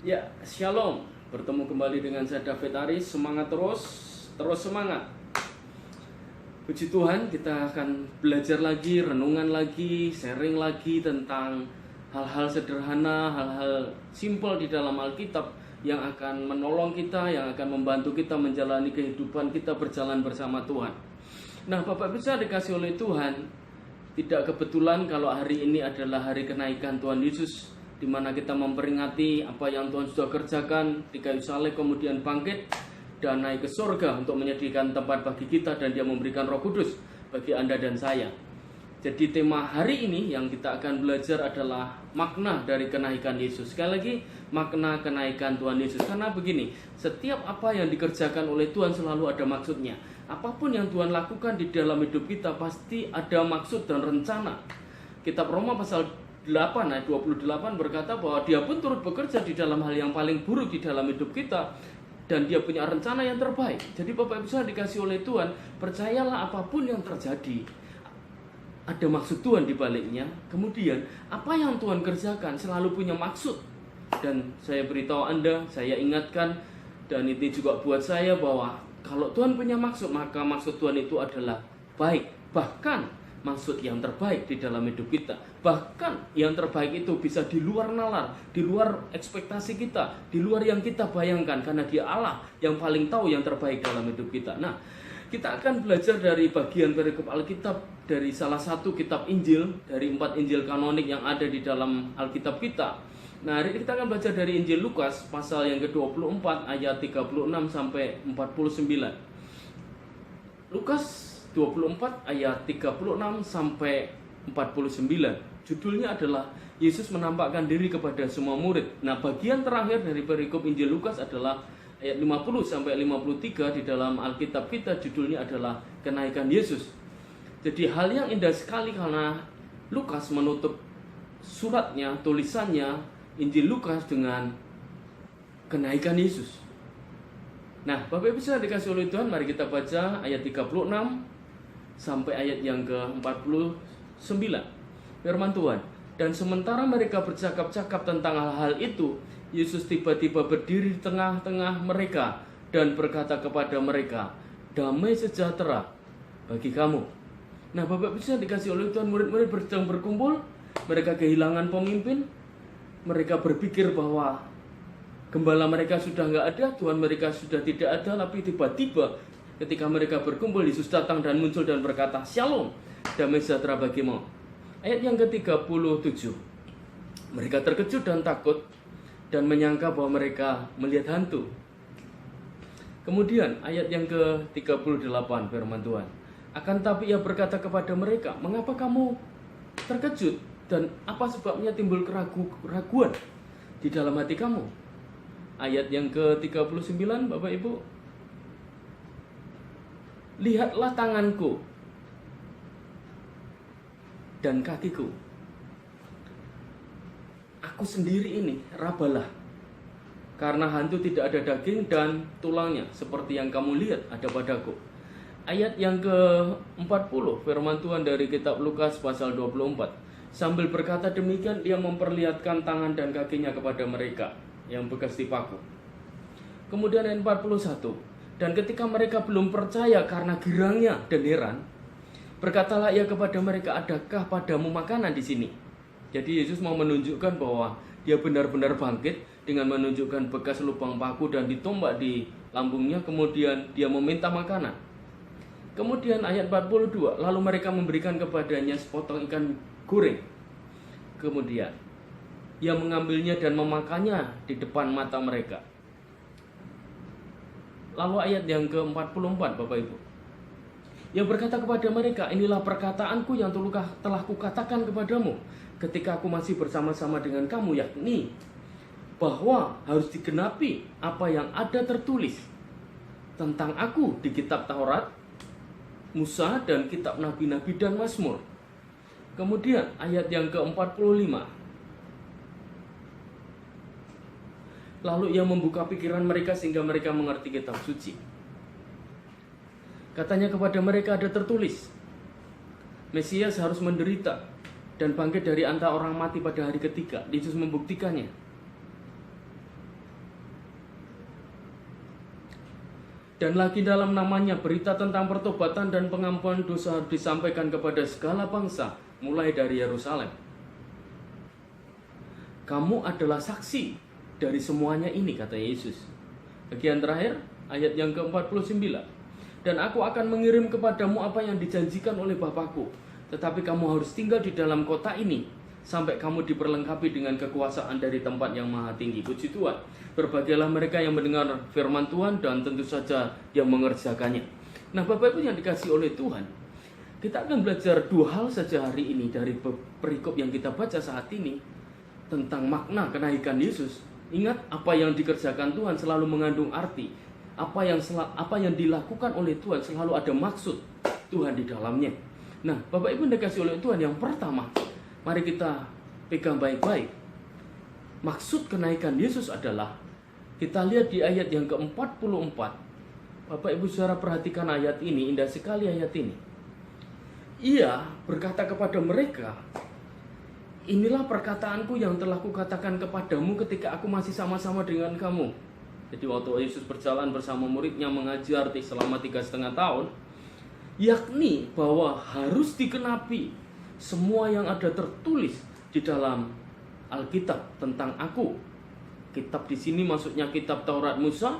Ya, Shalom. Bertemu kembali dengan saya David Aris. Semangat terus, terus semangat. Puji Tuhan, kita akan belajar lagi, renungan lagi, sharing lagi tentang hal-hal sederhana, hal-hal simpel di dalam Alkitab yang akan menolong kita, yang akan membantu kita menjalani kehidupan kita berjalan bersama Tuhan. Nah, Bapak bisa dikasih oleh Tuhan, tidak kebetulan kalau hari ini adalah hari kenaikan Tuhan Yesus, di mana kita memperingati apa yang Tuhan sudah kerjakan di kayu salib, kemudian bangkit dan naik ke surga untuk menyediakan tempat bagi kita, dan Dia memberikan Roh Kudus bagi Anda dan saya. Jadi tema hari ini yang kita akan belajar adalah makna dari kenaikan Yesus. Sekali lagi, makna kenaikan Tuhan Yesus. Karena begini, setiap apa yang dikerjakan oleh Tuhan selalu ada maksudnya. Apapun yang Tuhan lakukan di dalam hidup kita pasti ada maksud dan rencana. Kitab Roma pasal 8 ayat 28 berkata bahwa Dia pun turut bekerja di dalam hal yang paling buruk di dalam hidup kita, dan Dia punya rencana yang terbaik. Jadi Bapak Ibu saya dikasih oleh Tuhan, percayalah apapun yang terjadi ada maksud Tuhan di baliknya. Kemudian apa yang Tuhan kerjakan selalu punya maksud. Dan saya beritahu Anda, saya ingatkan, dan ini juga buat saya bahwa kalau Tuhan punya maksud, maka maksud Tuhan itu adalah baik. Bahkan maksud yang terbaik di dalam hidup kita. Bahkan yang terbaik itu bisa di luar nalar, di luar ekspektasi kita, di luar yang kita bayangkan, karena Dia Allah yang paling tahu yang terbaik dalam hidup kita. Nah, kita akan belajar dari bagian perikop Alkitab dari salah satu kitab Injil, dari 4 Injil kanonik yang ada di dalam Alkitab kita. Nah, hari ini kita akan belajar dari Injil Lukas pasal yang ke-24 ayat 36 sampai 49. Lukas 24 ayat 36 sampai 49. Judulnya adalah Yesus menampakkan diri kepada semua murid. Nah, bagian terakhir dari perikop Injil Lukas adalah ayat 50 sampai 53 di dalam Alkitab kita, judulnya adalah kenaikan Yesus. Jadi hal yang indah sekali karena Lukas menutup suratnya, tulisannya Injil Lukas dengan kenaikan Yesus. Nah, Bapak Ibu saya dikasih oleh Tuhan, mari kita baca ayat 36 sampai ayat yang ke-49. Firman Tuhan. Dan sementara mereka bercakap-cakap tentang hal-hal itu, Yesus tiba-tiba berdiri di tengah-tengah mereka dan berkata kepada mereka, "Damai sejahtera bagi kamu." Nah, Bapak bisa dikasih oleh Tuhan, murid-murid sedang berkumpul, mereka kehilangan pemimpin, mereka berpikir bahwa gembala mereka sudah nggak ada, Tuhan mereka sudah tidak ada, tapi tiba-tiba ketika mereka berkumpul, Yesus datang dan muncul dan berkata, "Shalom, damai sejahtera bagimu." Ayat yang ke-37. Mereka terkejut dan takut dan menyangka bahwa mereka melihat hantu. Kemudian ayat yang ke-38 firman Tuhan. Akan tapi Ia berkata kepada mereka, "Mengapa kamu terkejut dan apa sebabnya timbul keraguan di dalam hati kamu?" Ayat yang ke-39 Bapak Ibu. "Lihatlah tanganku dan kakiku. Aku sendiri ini, rabalah. Karena hantu tidak ada daging dan tulangnya, seperti yang kamu lihat ada padaku." Ayat yang ke-40 firman Tuhan dari kitab Lukas pasal 24. Sambil berkata demikian, Dia memperlihatkan tangan dan kakinya kepada mereka yang bekas dipaku. Kemudian ayat 41. Dan ketika mereka belum percaya karena girangnya dan heran, berkatalah Ia kepada mereka, "Adakah padamu makanan di sini?" Jadi Yesus mau menunjukkan bahwa Dia benar-benar bangkit dengan menunjukkan bekas lubang paku dan ditombak di lambungnya. Kemudian Dia meminta makanan. Kemudian ayat 42, lalu mereka memberikan kepadanya sepotong ikan goreng. Kemudian Ia mengambilnya dan memakannya di depan mata mereka. Lalu ayat yang ke-44 Bapak Ibu. Ia berkata kepada mereka, "Inilah perkataanku yang telah kukatakan kepadamu ketika aku masih bersama-sama dengan kamu, yakni bahwa harus digenapi apa yang ada tertulis tentang aku di kitab Taurat, Musa, dan kitab Nabi-Nabi dan Mazmur." Kemudian ayat yang ke-45. Lalu Ia membuka pikiran mereka sehingga mereka mengerti kitab suci. Katanya kepada mereka, ada tertulis, Mesias harus menderita dan bangkit dari antara orang mati pada hari ketiga. Yesus membuktikannya. Dan lagi dalam namanya berita tentang pertobatan dan pengampunan dosa disampaikan kepada segala bangsa, mulai dari Yerusalem. Kamu adalah saksi dari semuanya ini, kata Yesus. Bagian terakhir, ayat yang ke-49. Dan aku akan mengirim kepadamu apa yang dijanjikan oleh Bapakku. Tetapi kamu harus tinggal di dalam kota ini sampai kamu diperlengkapi dengan kekuasaan dari tempat yang maha tinggi. Puji Tuhan. Berbahagialah mereka yang mendengar firman Tuhan dan tentu saja yang mengerjakannya. Nah, Bapak Ibu yang dikasihi oleh Tuhan, kita akan belajar dua hal saja hari ini dari perikop yang kita baca saat ini tentang makna kenaikan Yesus. Ingat, apa yang dikerjakan Tuhan selalu mengandung arti. Apa yang dilakukan oleh Tuhan selalu ada maksud Tuhan di dalamnya. Nah, Bapak Ibu yang dikasihi oleh Tuhan, yang pertama, mari kita pegang baik-baik. Maksud kenaikan Yesus adalah, kita lihat di ayat yang ke-44. Bapak Ibu saudara perhatikan ayat ini, indah sekali ayat ini. Ia berkata kepada mereka, inilah perkataanku yang telah kukatakan kepadamu ketika aku masih sama-sama dengan kamu. Jadi waktu Yesus berjalan bersama muridnya mengajar selama 3,5 tahun, yakni bahwa harus digenapi semua yang ada tertulis di dalam Alkitab tentang aku. Kitab di sini maksudnya kitab Taurat Musa,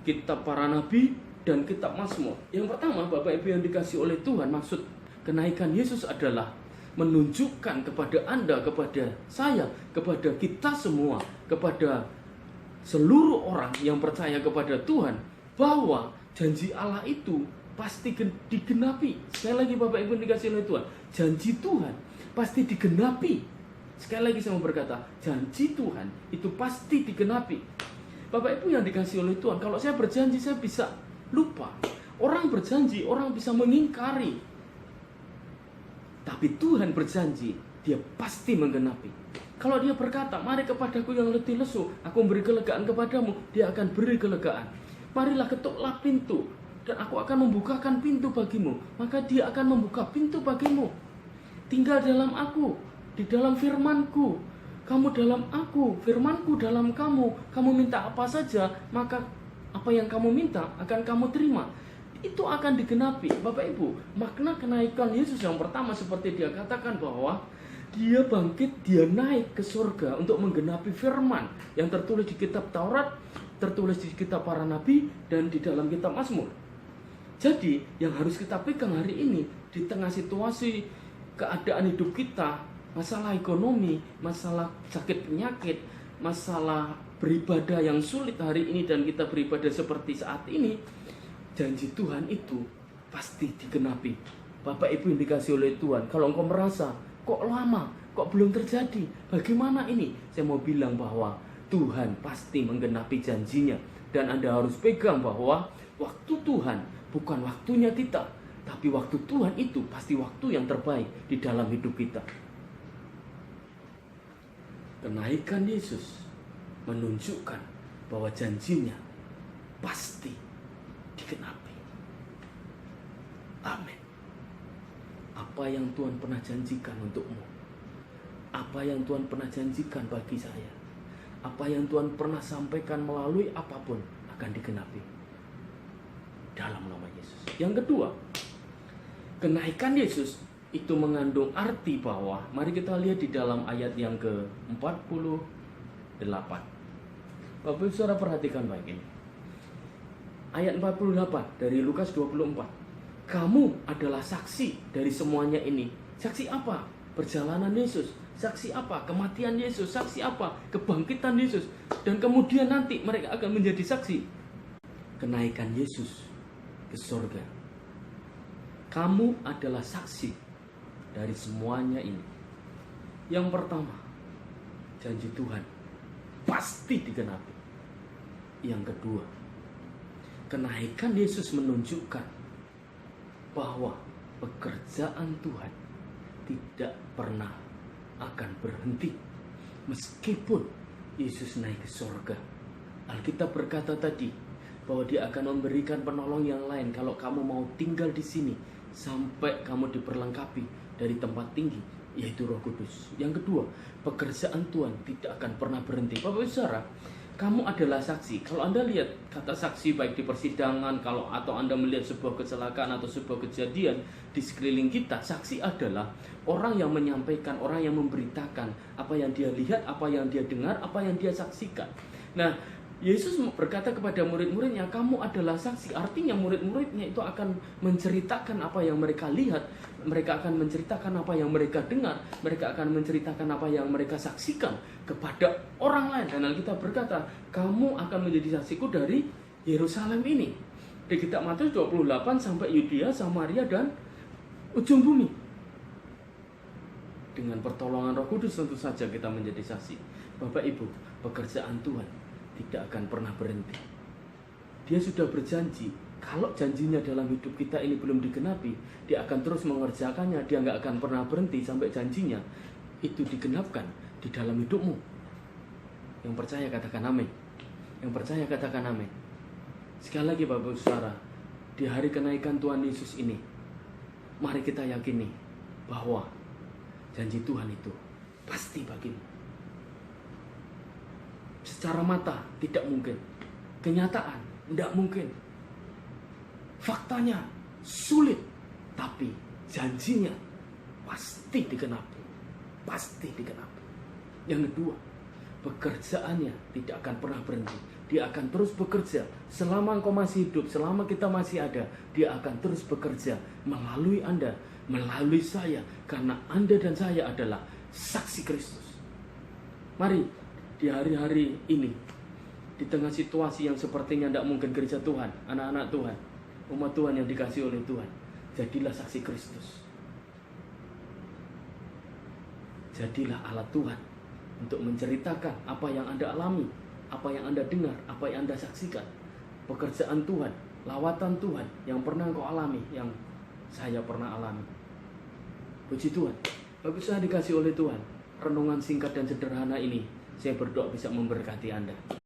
kitab para nabi, dan kitab Mazmur. Yang pertama, Bapak Ibu yang dikasihi oleh Tuhan, maksud kenaikan Yesus adalah menunjukkan kepada Anda, kepada saya, kepada kita semua, kepada seluruh orang yang percaya kepada Tuhan, bahwa janji Allah itu pasti digenapi. Sekali lagi Bapak Ibu yang dikasihi oleh Tuhan, janji Tuhan pasti digenapi. Sekali lagi saya mau berkata, janji Tuhan itu pasti digenapi. Bapak Ibu yang dikasihi oleh Tuhan, kalau saya berjanji saya bisa lupa. Orang berjanji, orang bisa mengingkari. Tapi Tuhan berjanji, dia pasti menggenapi. Kalau dia berkata, mari kepadaku yang letih lesu, aku memberi kelegaan kepadamu, dia akan beri kelegaan. Marilah ketuklah pintu, dan aku akan membukakan pintu bagimu. Maka dia akan membuka pintu bagimu. Tinggal dalam aku, di dalam firmanku. Kamu dalam aku, firmanku dalam kamu. Kamu minta apa saja, maka apa yang kamu minta akan kamu terima. Itu akan digenapi. Bapak Ibu, makna kenaikan Yesus yang pertama seperti dia katakan bahwa dia bangkit, dia naik ke surga untuk menggenapi firman yang tertulis di kitab Taurat, tertulis di kitab para nabi, dan di dalam kitab Mazmur. Jadi yang harus kita pegang hari ini di tengah situasi keadaan hidup kita, masalah ekonomi, masalah sakit penyakit, masalah beribadah yang sulit hari ini dan kita beribadah seperti saat ini, janji Tuhan itu pasti digenapi. Bapak Ibu yang dikasihi oleh Tuhan, kalau engkau merasa kok lama, kok belum terjadi, bagaimana ini? Saya mau bilang bahwa Tuhan pasti menggenapi janjinya. Dan Anda harus pegang bahwa waktu Tuhan bukan waktunya kita, tapi waktu Tuhan itu pasti waktu yang terbaik di dalam hidup kita. Kenaikan Yesus menunjukkan bahwa janjinya pasti digenapi. Amin. Apa yang Tuhan pernah janjikan untukmu, apa yang Tuhan pernah janjikan bagi saya, apa yang Tuhan pernah sampaikan melalui apapun akan digenapi dalam nama Yesus. Yang kedua, kenaikan Yesus itu mengandung arti bahwa, mari kita lihat di dalam ayat yang ke-48. Bapak Ibu Saudara perhatikan baik ini. Ayat 48 dari Lukas 24. Kamu adalah saksi dari semuanya ini. Saksi apa? Perjalanan Yesus. Saksi apa? Kematian Yesus. Saksi apa? Kebangkitan Yesus. Dan kemudian nanti mereka akan menjadi saksi kenaikan Yesus ke surga. Kamu adalah saksi dari semuanya ini. Yang pertama, janji Tuhan pasti digenapi. Yang kedua, kenaikan Yesus menunjukkan bahwa pekerjaan Tuhan tidak pernah akan berhenti meskipun Yesus naik ke surga. Alkitab berkata tadi bahwa dia akan memberikan penolong yang lain kalau kamu mau tinggal di sini sampai kamu diperlengkapi dari tempat tinggi, yaitu Roh Kudus. Yang kedua, pekerjaan Tuhan tidak akan pernah berhenti. Bapak Ibu Saudara, kamu adalah saksi. Kalau Anda lihat kata saksi baik di persidangan, atau Anda melihat sebuah kecelakaan atau sebuah kejadian di sekeliling kita, saksi adalah orang yang menyampaikan, orang yang memberitakan apa yang dia lihat, apa yang dia dengar, apa yang dia saksikan. Nah, Yesus berkata kepada murid-muridnya, kamu adalah saksi. Artinya murid-muridnya itu akan menceritakan apa yang mereka lihat, mereka akan menceritakan apa yang mereka dengar, mereka akan menceritakan apa yang mereka saksikan kepada orang lain. Dan Alkitab berkata, kamu akan menjadi saksiku dari Yerusalem ini. Di kitab Matius 28 sampai Yudea, Samaria, dan ujung bumi. Dengan pertolongan Roh Kudus tentu saja kita menjadi saksi. Bapak Ibu, pekerjaan Tuhan tidak akan pernah berhenti. Dia sudah berjanji, kalau janjinya dalam hidup kita ini belum digenapi, dia akan terus mengerjakannya. Dia nggak akan pernah berhenti sampai janjinya itu digenapkan di dalam hidupmu. Yang percaya katakan amin. Yang percaya katakan amin. Sekali lagi Bapak Saudara, di hari kenaikan Tuhan Yesus ini, mari kita yakini bahwa janji Tuhan itu pasti bagimu. Secara mata tidak mungkin, kenyataan tidak mungkin, faktanya sulit, tapi janjinya pasti digenapi, pasti digenapi. Yang kedua, pekerjaannya tidak akan pernah berhenti. Dia akan terus bekerja selama engkau masih hidup, selama kita masih ada. Dia akan terus bekerja melalui Anda, melalui saya, karena Anda dan saya adalah saksi Kristus. Mari di hari-hari ini, di tengah situasi yang sepertinya tidak mungkin, gereja Tuhan, anak-anak Tuhan, umat Tuhan yang dikasihi oleh Tuhan, jadilah saksi Kristus. Jadilah alat Tuhan untuk menceritakan apa yang Anda alami, apa yang Anda dengar, apa yang Anda saksikan. Pekerjaan Tuhan, lawatan Tuhan yang pernah kau alami, yang saya pernah alami. Puji Tuhan. Bapak saya dikasihi oleh Tuhan. Renungan singkat dan sederhana ini, saya berdoa bisa memberkati Anda.